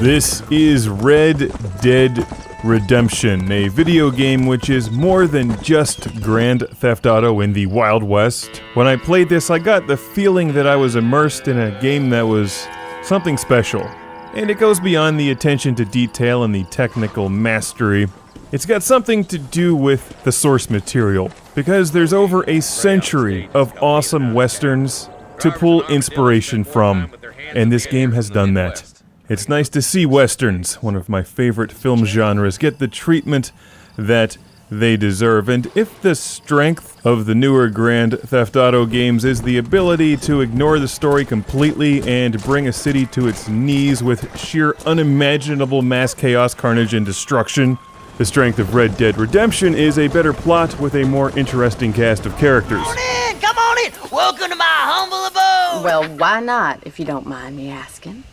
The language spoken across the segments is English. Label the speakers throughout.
Speaker 1: This is Red Dead Redemption, a video game which is more than just Grand Theft Auto in the Wild West. When I played this, I got the feeling that I was immersed in a game that was something special. And it goes beyond the attention to detail and the technical mastery. It's got something to do with the source material, because there's over a century of awesome westerns to pull inspiration from, and this game has done that. It's nice to see westerns, one of my favorite film genres, get the treatment that they deserve. And if the strength of the newer Grand Theft Auto games is the ability to ignore the story completely and bring a city to its knees with sheer unimaginable mass chaos, carnage, and destruction, the strength of Red Dead Redemption is a better plot with a more interesting cast of characters.
Speaker 2: Come on in! Welcome to my humble abode!
Speaker 3: Well, why not, if you don't mind me asking?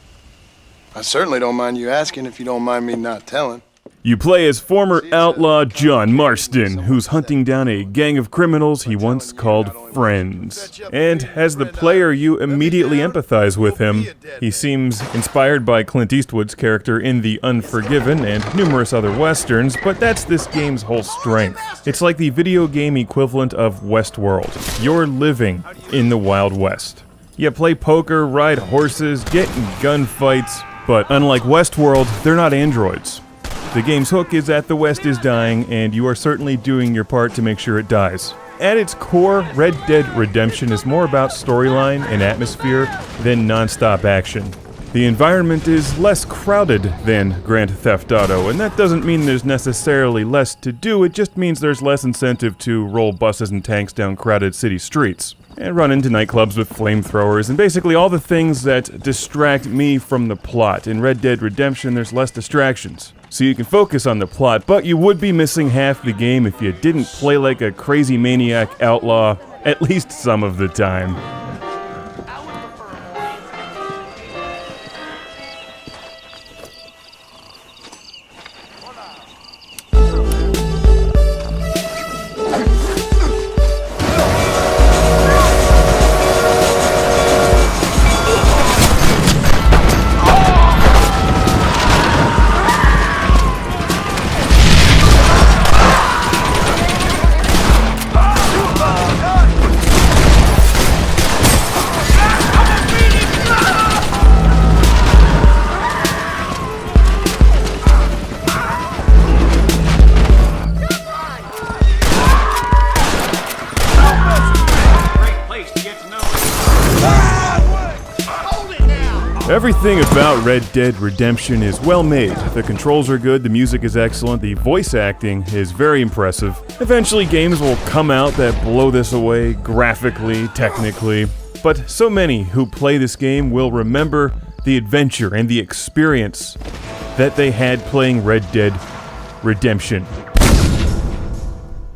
Speaker 4: I certainly don't mind you asking if you don't mind me not telling.
Speaker 1: You play as former outlaw John Marston, who's hunting down a gang of criminals he once called friends. And as the player, you immediately empathize with him. He seems inspired by Clint Eastwood's character in The Unforgiven and numerous other westerns, but that's this game's whole strength. It's like the video game equivalent of Westworld. You're living in the Wild West. You play poker, ride horses, get in gunfights, but unlike Westworld, they're not androids. The game's hook is that the West is dying, and you are certainly doing your part to make sure it dies. At its core, Red Dead Redemption is more about storyline and atmosphere than non-stop action. The environment is less crowded than Grand Theft Auto, and that doesn't mean there's necessarily less to do, it just means there's less incentive to roll buses and tanks down crowded city streets, and run into nightclubs with flamethrowers, and basically all the things that distract me from the plot. In Red Dead Redemption, there's less distractions, so you can focus on the plot, but you would be missing half the game if you didn't play like a crazy maniac outlaw, at least some of the time. Everything about Red Dead Redemption is well made. The controls are good, the music is excellent, the voice acting is very impressive. Eventually games will come out that blow this away graphically, technically, but so many who play this game will remember the adventure and the experience that they had playing Red Dead Redemption.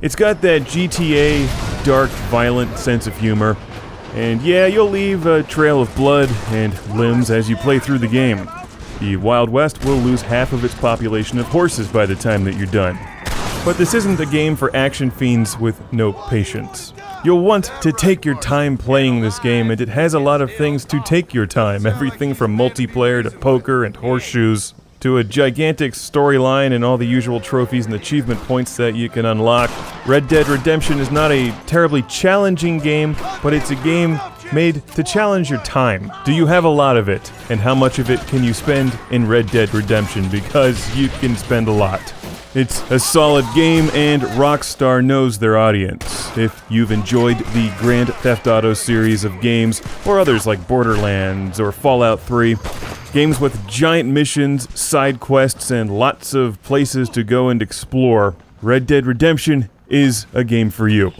Speaker 1: It's got that GTA dark, violent sense of humor. And yeah, you'll leave a trail of blood and limbs as you play through the game. The Wild West will lose half of its population of horses by the time that you're done. But this isn't a game for action fiends with no patience. You'll want to take your time playing this game, and it has a lot of things to take your time. Everything from multiplayer to poker and horseshoes, to a gigantic storyline and all the usual trophies and achievement points that you can unlock. Red Dead Redemption is not a terribly challenging game, but it's a game made to challenge your time. Do you have a lot of it? And how much of it can you spend in Red Dead Redemption? Because you can spend a lot. It's a solid game, and Rockstar knows their audience. If you've enjoyed the Grand Theft Auto series of games, or others like Borderlands or Fallout 3, games with giant missions, side quests, and lots of places to go and explore, Red Dead Redemption is a game for you.